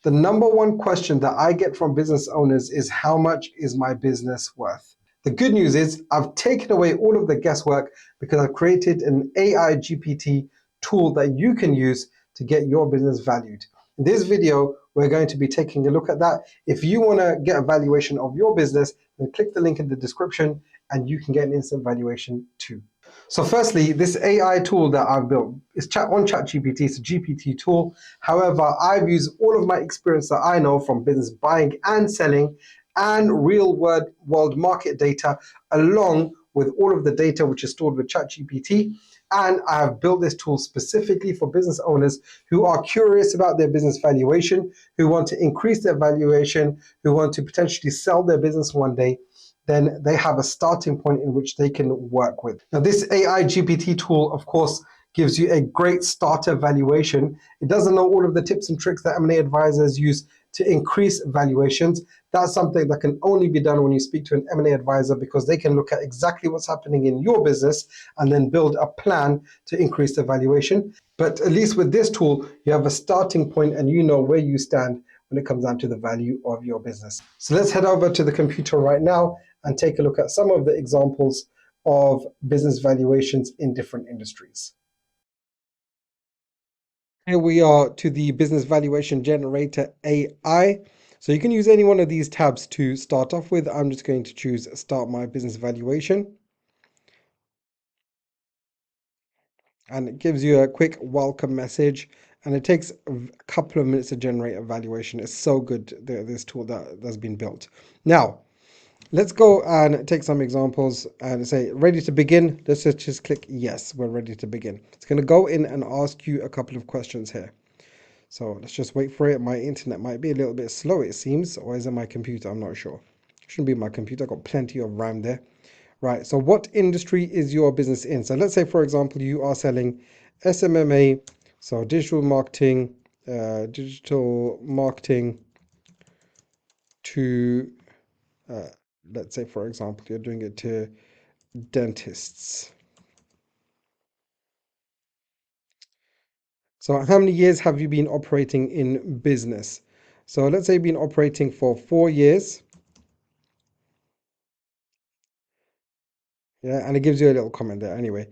The number one question that I get from business owners is, how much is my business worth? The good news is I've taken away all of the guesswork because I've created an AI GPT tool that you can use to get your business valued. In this video, we're going to be taking a look at that. If you want to get a valuation of your business, then click the link in the description and you can get an instant valuation too. So firstly, this AI tool that I've built is on ChatGPT. It's a GPT tool. However, I've used all of my experience that I know from business buying and selling and real world market data, along with all of the data which is stored with ChatGPT. And I have built this tool specifically for business owners who are curious about their business valuation, who want to increase their valuation, who want to potentially sell their business one day. Then they have a starting point in which they can work with. Now, this AI GPT tool, of course, gives you a great starter valuation. It doesn't know all of the tips and tricks that M&A advisors use to increase valuations. That's something that can only be done when you speak to an M&A advisor, because they can look at exactly what's happening in your business and then build a plan to increase the valuation. But at least with this tool, you have a starting point and you know where you stand when it comes down to the value of your business. So let's head over to the computer right now and take a look at some of the examples of business valuations in different industries. Here we are to the business valuation generator AI. So you can use any one of these tabs to start off with. I'm just going to choose start my business valuation. And it gives you a quick welcome message. And it takes a couple of minutes to generate a valuation. It's so good, this tool that's been built. Now, let's go and take some examples and say, ready to begin. Let's just click yes, we're ready to begin. It's going to go in and ask you a couple of questions here. So let's just wait for it. My internet might be a little bit slow, it seems, or is it my computer? I'm not sure. It shouldn't be my computer. I've got plenty of RAM there. Right, so what industry is your business in? So let's say, for example, you are selling SMMA, so digital marketing to, let's say, for example, you're doing it to dentists. So how many years have you been operating in business? So let's say you've been operating for 4 years. Yeah, and it gives you a little comment there anyway.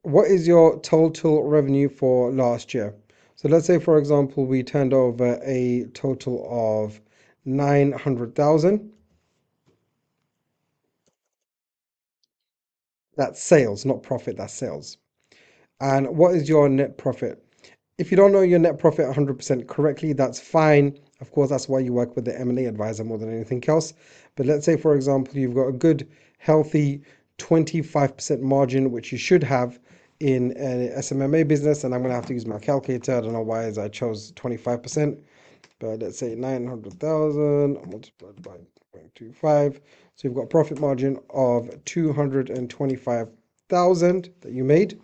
What is your total revenue for last year? So let's say, for example, we turned over a total of 900,000. That's sales, not profit, that's sales. And what is your net profit? If you don't know your net profit 100% correctly, that's fine. Of course, that's why you work with the M&A advisor more than anything else. But let's say, for example, you've got a good, healthy 25% margin, which you should have in an SMMA business. And I'm going to have to use my calculator. I don't know why I chose 25%. But let's say 900,000 multiplied by 0.25. So you've got a profit margin of 225,000 that you made.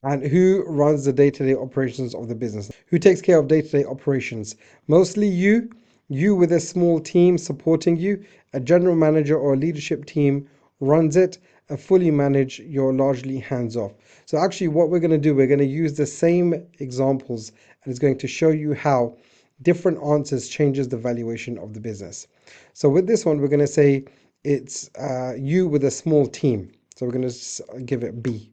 And who runs the day-to-day operations of the business? Who takes care of day-to-day operations? Mostly you with a small team supporting you. A general manager or a leadership team runs it. A fully managed, you're largely hands-off. So actually what we're going to do, we're going to use the same examples, and it's going to show you how different answers changes the valuation of the business. So with this one, we're going to say it's you with a small team. So we're going to give it B.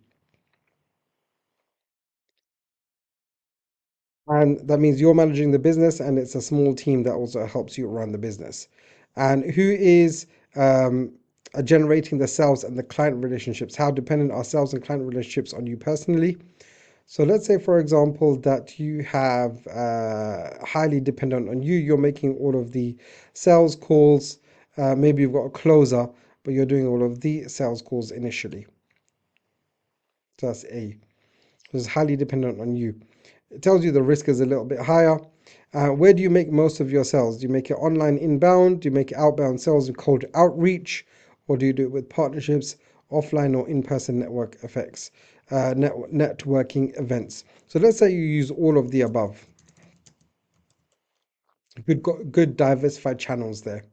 And that means you're managing the business and it's a small team that also helps you run the business. And who is generating the sales and the client relationships? How dependent are sales and client relationships on you personally? So let's say, for example, that you have highly dependent on you. You're making all of the sales calls. Maybe you've got a closer, but you're doing all of the sales calls initially. So that's A. So it's highly dependent on you. It tells you the risk is a little bit higher. Where do you make most of your sales? Do you make it online inbound? Do you make it outbound sales with cold outreach? Or do you do it with partnerships, offline or in-person network effects, networking events? So let's say you use all of the above. We've got good diversified channels there.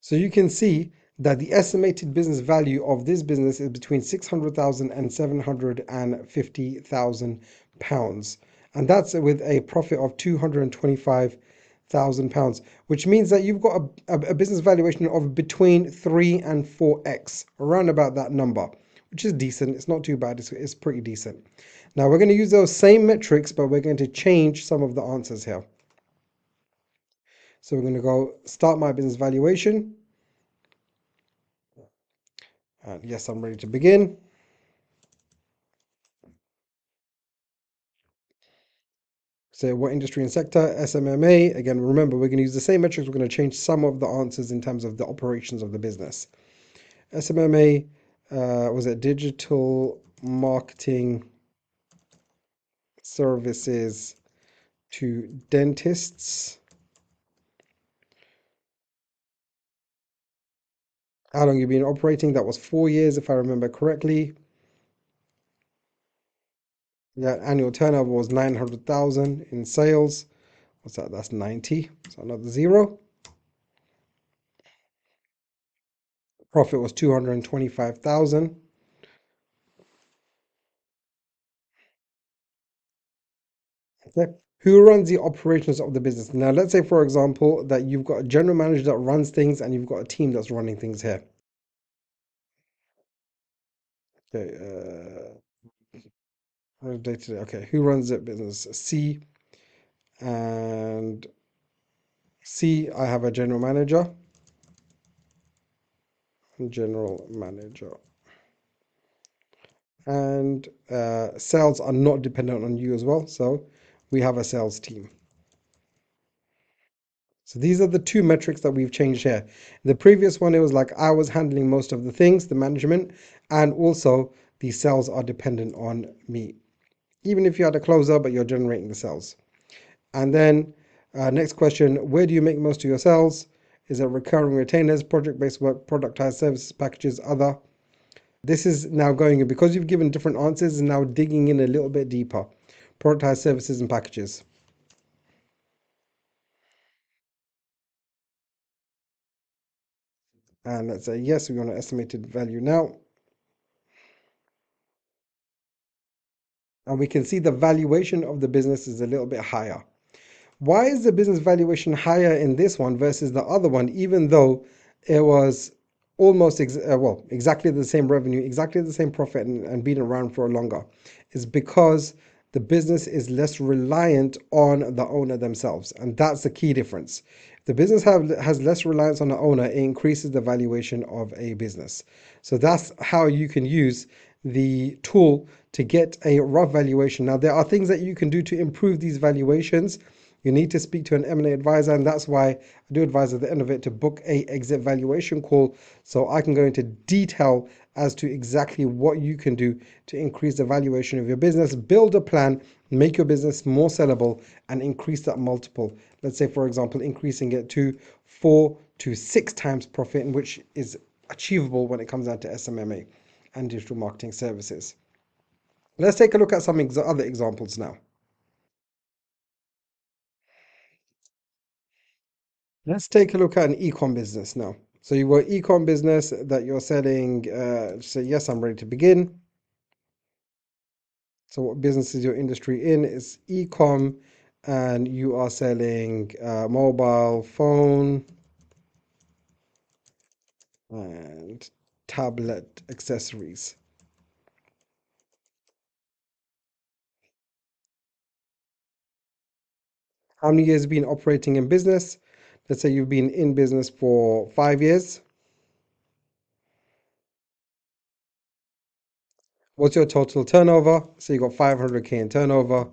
So you can see that the estimated business value of this business is between 600,000 and 750,000 pounds. And that's with a profit of 225,000 pounds, which means that you've got a business valuation of between 3 and 4x, around about that number, which is decent. It's not too bad, it's pretty decent. Now we're going to use those same metrics, but we're going to change some of the answers here. So we're going to go start my business valuation. And yes, I'm ready to begin. So what industry and sector? SMMA. Again, remember, we're going to use the same metrics. We're going to change some of the answers in terms of the operations of the business. SMMA, was it digital marketing services to dentists? How long you been operating? That was 4 years, if I remember correctly. Yeah, annual turnover was 900,000 in sales. What's that? That's 90. So another zero. Profit was 225,000. Okay. Who runs the operations of the business? Now, let's say, for example, that you've got a general manager that runs things and you've got a team that's running things here. Okay. Day to day. Okay. Who runs that business? C and C. I have a general manager. General manager. And sales are not dependent on you as well. So we have a sales team. So these are the two metrics that we've changed here. The previous one, it was like I was handling most of the things, the management, and also the sales are dependent on me. Even if you had a closer, but you're generating the sales. And then next question, where do you make most of your sales? Is it recurring retainers, project-based work, productized services, packages, other? This is now going in, because you've given different answers, and now digging in a little bit deeper. Productized services and packages. And let's say yes, we want an estimated value now. And we can see the valuation of the business is a little bit higher. Why is the business valuation higher in this one versus the other one, even though it was almost exactly the same revenue, exactly the same profit, and been around for longer? Is because the business is less reliant on the owner themselves, and that's the key difference. If the business has less reliance on the owner, it increases the valuation of a business. So that's how you can use the tool to get a rough valuation. Now, there are things that you can do to improve these valuations. You need to speak to an M&A advisor, and that's why I do advise at the end of it to book a exit valuation call, so I can go into detail as to exactly what you can do to increase the valuation of your business, build a plan, make your business more sellable, and increase that multiple. Let's say, for example, increasing it to 4 to 6 times profit, which is achievable when it comes down to SMMA and digital marketing services. Let's take a look at some other examples now. Let's take a look at an ecom business now. So you got ecom business that you're selling. Say yes, I'm ready to begin. So what business is your industry in? It's ecom, and you are selling mobile phone and tablet accessories. How many years have you been operating in business? Let's say you've been in business for 5 years. What's your total turnover? So you got 500K in turnover.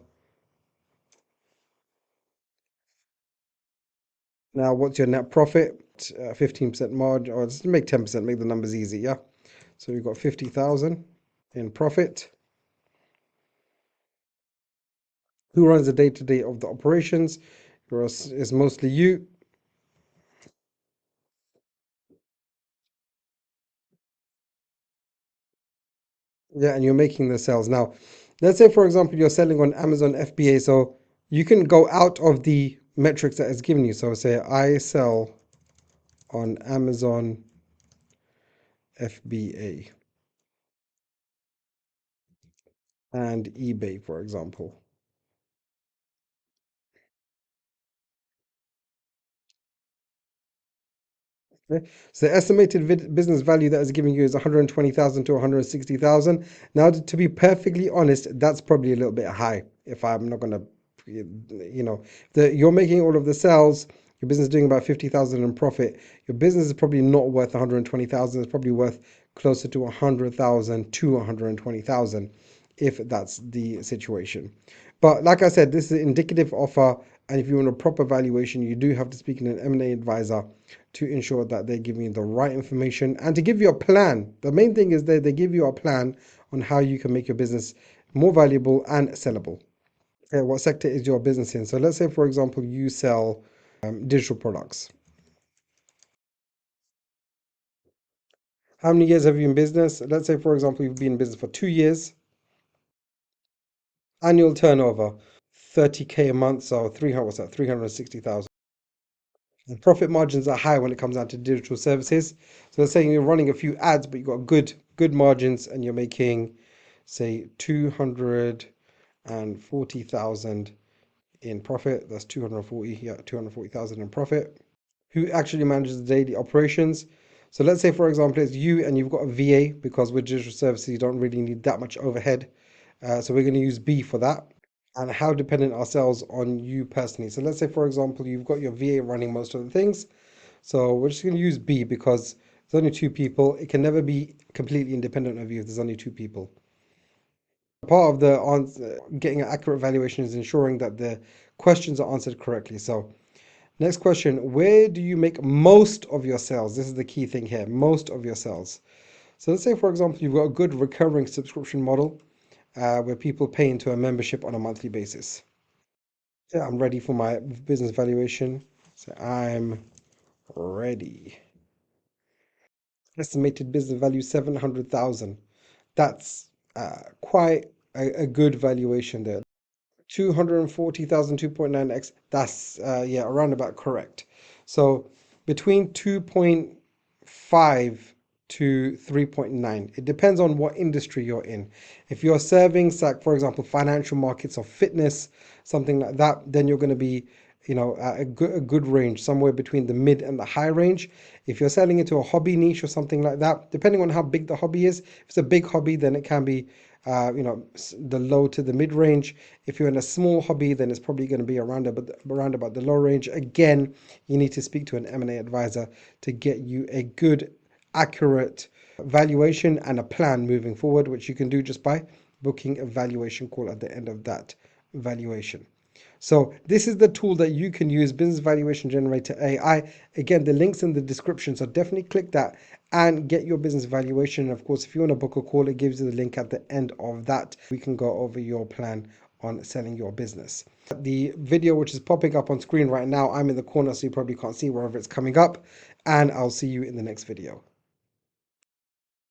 Now, what's your net profit? 15% margin, or let's make 10%, make the numbers easy, yeah? So you've got 50,000 in profit. Who runs the day-to-day of the operations? It's mostly you. Yeah, and you're making the sales. Now, let's say, for example, you're selling on Amazon FBA, so you can go out of the metrics that it's given you. So say I sell on Amazon FBA and eBay, for example. Okay. So the estimated business value that is giving you is 120,000 to 160,000. Now, to be perfectly honest, that's probably a little bit high. If I'm not gonna, you're making all of the sales, your business is doing about 50,000 in profit. Your business is probably not worth 120,000. It's probably worth closer to 100,000 to 120,000, if that's the situation. But like I said, this is an indicative offer, and if you want a proper valuation, you do have to speak to an M&A advisor to ensure that they're giving you the right information and to give you a plan. The main thing is that they give you a plan on how you can make your business more valuable and sellable. Okay, what sector is your business in? So let's say, for example, you sell digital products. How many years have you in business? Let's say, for example, you've been in business for 2 years. Annual turnover, 30K a month, so 300, what's that? 360,000. And profit margins are high when it comes down to digital services. So let's say you're running a few ads, but you've got good margins, and you're making, say, 240,000 in profit. That's 240, yeah, 240,000 in profit. Who actually manages the daily operations? So let's say, for example, it's you and you've got a VA, because with digital services, you don't really need that much overhead. So we're going to use B for that. And how dependent are sales on you personally? So let's say, for example, you've got your VA running most of the things. So we're just going to use B because there's only two people. It can never be completely independent of you if there's only two people. Part of the answer, getting an accurate valuation, is ensuring that the questions are answered correctly. So next question, where do you make most of your sales? This is the key thing here, most of your sales. So let's say, for example, you've got a good recurring subscription model where people pay into a membership on a monthly basis. Yeah, I'm ready for my business valuation. So I'm ready. Estimated business value 700,000. That's quite a good valuation there. 240,000, 2.9x. That's yeah, around about correct. So between 2.5 to 3.9. It depends on what industry you're in. If you're serving, like for example, financial markets or fitness, something like that, then you're going to be, at a good range, somewhere between the mid and the high range. If you're selling into a hobby niche or something like that, depending on how big the hobby is, if it's a big hobby, then it can be, the low to the mid range. If you're in a small hobby, then it's probably going to be around about the low range. Again, you need to speak to an M&A advisor to get you a good, accurate valuation and a plan moving forward, which you can do just by booking a valuation call at the end of that valuation. So this is the tool that you can use, Business Valuation Generator AI. Again, the link's in the description, so definitely click that and get your business valuation. And of course, if you want to book a call, it gives you the link at the end of that. We can go over your plan on selling your business. The video which is popping up on screen right now, I'm in the corner, so you probably can't see wherever it's coming up, and I'll see you in the next video.